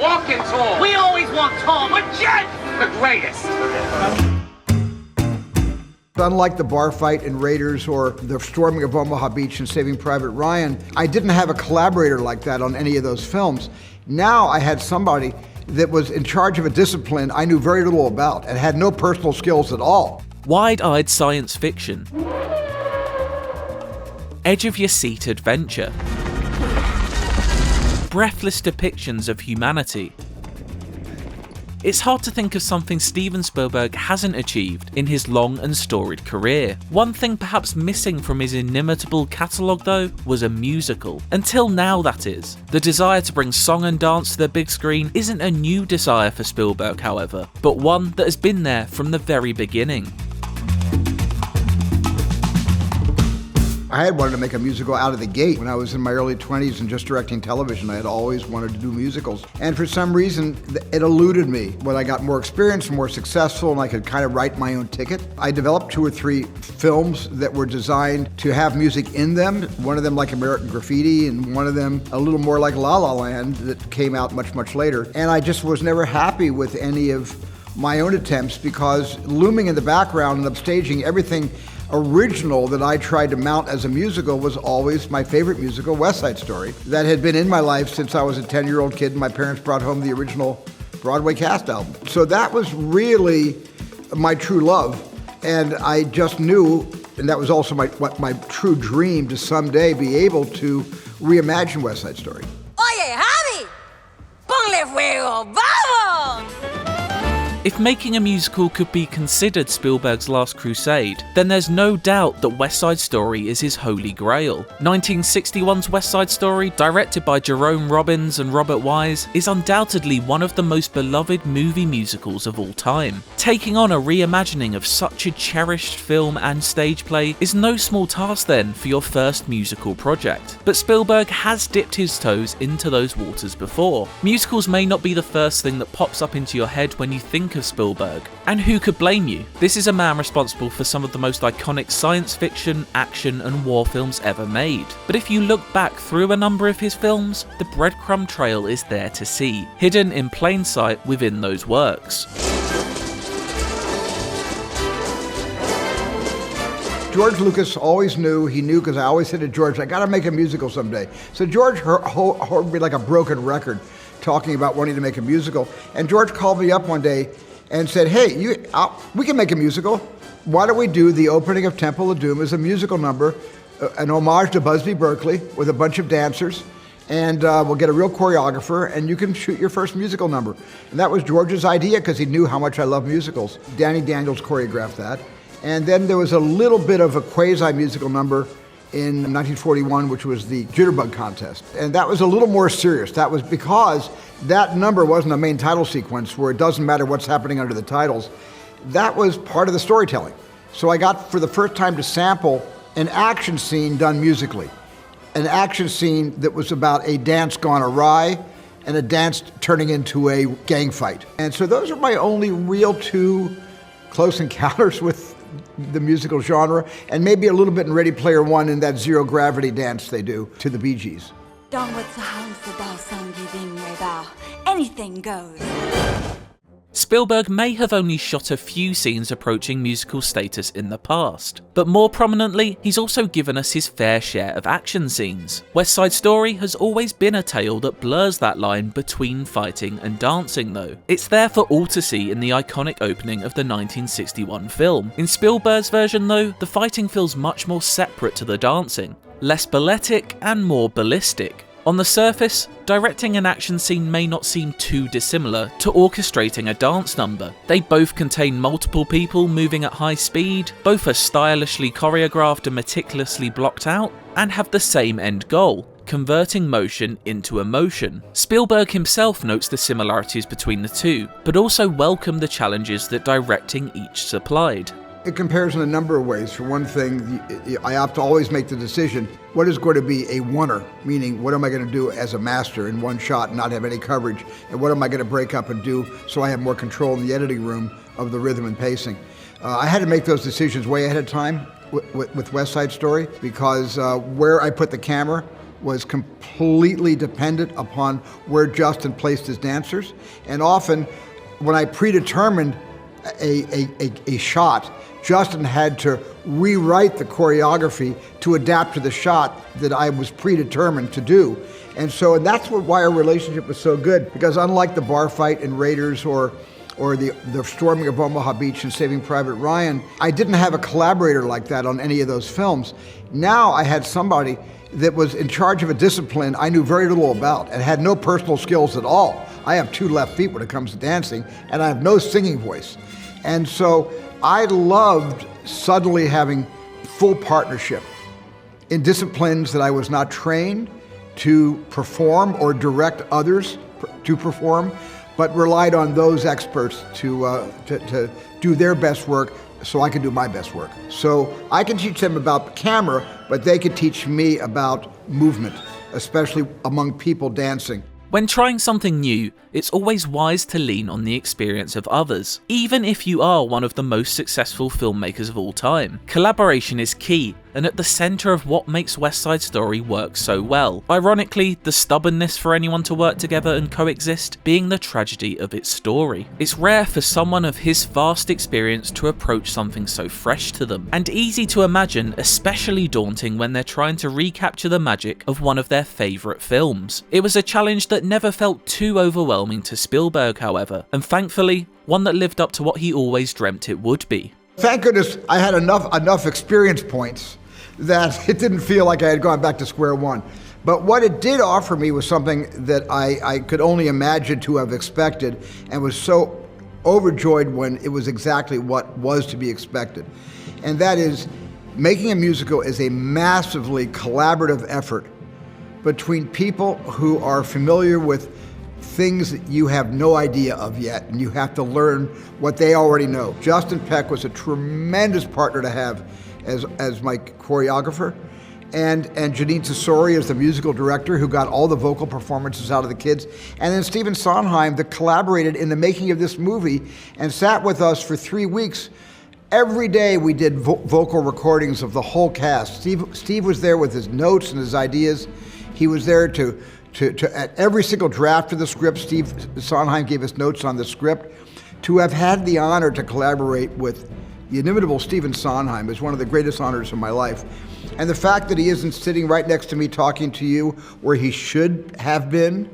Walking tall. We always want tall. Legit! The greatest. Unlike the bar fight in Raiders or the storming of Omaha Beach in Saving Private Ryan, I didn't have a collaborator like that on any of those films. Now I had somebody that was in charge of a discipline I knew very little about and had no personal skills at all. Wide-eyed science fiction. Edge-of-your-seat adventure. Breathless depictions of humanity. It's hard to think of something Steven Spielberg hasn't achieved in his long and storied career. One thing perhaps missing from his inimitable catalogue though was a musical. Until now, that is. The desire to bring song and dance to the big screen isn't a new desire for Spielberg, however, but one that has been there from the very beginning. I had wanted to make a musical out of the gate. When I was in my early 20s and just directing television, I had always wanted to do musicals. And for some reason, it eluded me. When I got more experience, more successful, and I could kind of write my own ticket, I developed 2 or 3 films that were designed to have music in them. One of them like American Graffiti, and one of them a little more like La La Land that came out much, much later. And I just was never happy with any of my own attempts because looming in the background and upstaging everything original that I tried to mount as a musical was always my favorite musical, West Side Story, that had been in my life since I was a 10-year-old kid and my parents brought home the original Broadway cast album. So that was really my true love, and I just knew, and that was also my true dream, to someday be able to reimagine West Side Story. Oye, Javi, ponle fuego, vamos! If making a musical could be considered Spielberg's last crusade, then there's no doubt that West Side Story is his holy grail. 1961's West Side Story, directed by Jerome Robbins and Robert Wise, is undoubtedly one of the most beloved movie musicals of all time. Taking on a reimagining of such a cherished film and stage play is no small task then for your first musical project. But Spielberg has dipped his toes into those waters before. Musicals may not be the first thing that pops up into your head when you think of Spielberg. And who could blame you? This is a man responsible for some of the most iconic science fiction, action and war films ever made. But if you look back through a number of his films, the breadcrumb trail is there to see, hidden in plain sight within those works. George Lucas always knew, because I always said to George, I gotta make a musical someday. So George heard me like a broken record talking about wanting to make a musical. And George called me up one day and said, hey, we can make a musical. Why don't we do the opening of Temple of Doom as a musical number, an homage to Busby Berkeley with a bunch of dancers, and we'll get a real choreographer and you can shoot your first musical number. And that was George's idea because he knew how much I love musicals. Danny Daniels choreographed that. And then there was a little bit of a quasi-musical number in 1941, which was the Jitterbug contest. And that was a little more serious. That was because that number wasn't a main title sequence where it doesn't matter what's happening under the titles. That was part of the storytelling. So I got, for the first time, to sample an action scene done musically. An action scene that was about a dance gone awry and a dance turning into a gang fight. And so those are my only real 2 close encounters with the musical genre, and maybe a little bit in Ready Player One in that zero gravity dance they do to the Bee Gees. Anything goes. Spielberg may have only shot a few scenes approaching musical status in the past, but more prominently, he's also given us his fair share of action scenes. West Side Story has always been a tale that blurs that line between fighting and dancing though. It's there for all to see in the iconic opening of the 1961 film. In Spielberg's version though, the fighting feels much more separate to the dancing, less balletic and more ballistic. On the surface, directing an action scene may not seem too dissimilar to orchestrating a dance number. They both contain multiple people moving at high speed, both are stylishly choreographed and meticulously blocked out, and have the same end goal: converting motion into emotion. Spielberg himself notes the similarities between the two, but also welcomed the challenges that directing each supplied. It compares in a number of ways. For one thing, I have to always make the decision, what is going to be a oneer? Meaning, what am I going to do as a master in one shot and not have any coverage? And what am I going to break up and do so I have more control in the editing room of the rhythm and pacing? I had to make those decisions way ahead of time with West Side Story because where I put the camera was completely dependent upon where Justin placed his dancers. And often, when I predetermined a shot, Justin had to rewrite the choreography to adapt to the shot that I was predetermined to do. And so that's why our relationship was so good, because unlike the bar fight in Raiders or the storming of Omaha Beach and Saving Private Ryan, I didn't have a collaborator like that on any of those films. Now I had somebody that was in charge of a discipline I knew very little about and had no personal skills at all. I have 2 left feet when it comes to dancing, and I have no singing voice. And so I loved suddenly having full partnership in disciplines that I was not trained to perform or direct others to perform, but relied on those experts to do their best work so I could do my best work. So I can teach them about the camera, but they could teach me about movement, especially among people dancing. When trying something new, it's always wise to lean on the experience of others, even if you are one of the most successful filmmakers of all time. Collaboration is key, and at the centre of what makes West Side Story work so well. Ironically, the stubbornness for anyone to work together and coexist being the tragedy of its story. It's rare for someone of his vast experience to approach something so fresh to them, and easy to imagine, especially daunting when they're trying to recapture the magic of one of their favourite films. It was a challenge that never felt too overwhelming to Spielberg, however, and thankfully, one that lived up to what he always dreamt it would be. Thank goodness I had enough experience points that it didn't feel like I had gone back to square one. But what it did offer me was something that I could only imagine to have expected, and was so overjoyed when it was exactly what was to be expected. And that is, making a musical is a massively collaborative effort between people who are familiar with things that you have no idea of yet, and you have to learn what they already know. Justin Peck was a tremendous partner to have as my choreographer, and Janine Tesori as the musical director, who got all the vocal performances out of the kids, and then Stephen Sondheim, that collaborated in the making of this movie and sat with us for 3 weeks. Every day we did vocal recordings of the whole cast. Steve was there with his notes and his ideas. He was there to at every single draft of the script. Steve Sondheim gave us notes on the script. To have had the honor to collaborate with the inimitable Stephen Sondheim is one of the greatest honors of my life. And the fact that he isn't sitting right next to me talking to you where he should have been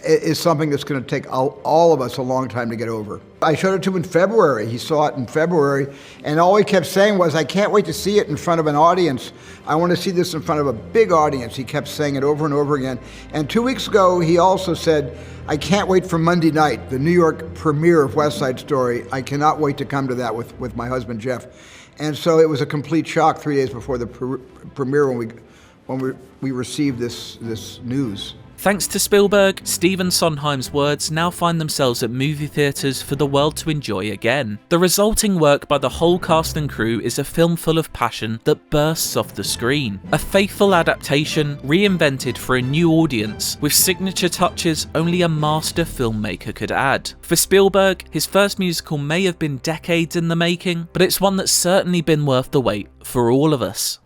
is something that's going to take all of us a long time to get over. I showed it to him in February. He saw it in February, and all he kept saying was, I can't wait to see it in front of an audience. I want to see this in front of a big audience. He kept saying it over and over again. And 2 weeks ago, he also said, I can't wait for Monday night, the New York premiere of West Side Story. I cannot wait to come to that with my husband, Jeff. And so it was a complete shock 3 days before the premiere when we received this news. Thanks to Spielberg, Stephen Sondheim's words now find themselves at movie theatres for the world to enjoy again. The resulting work by the whole cast and crew is a film full of passion that bursts off the screen. A faithful adaptation, reinvented for a new audience, with signature touches only a master filmmaker could add. For Spielberg, his first musical may have been decades in the making, but it's one that's certainly been worth the wait for all of us.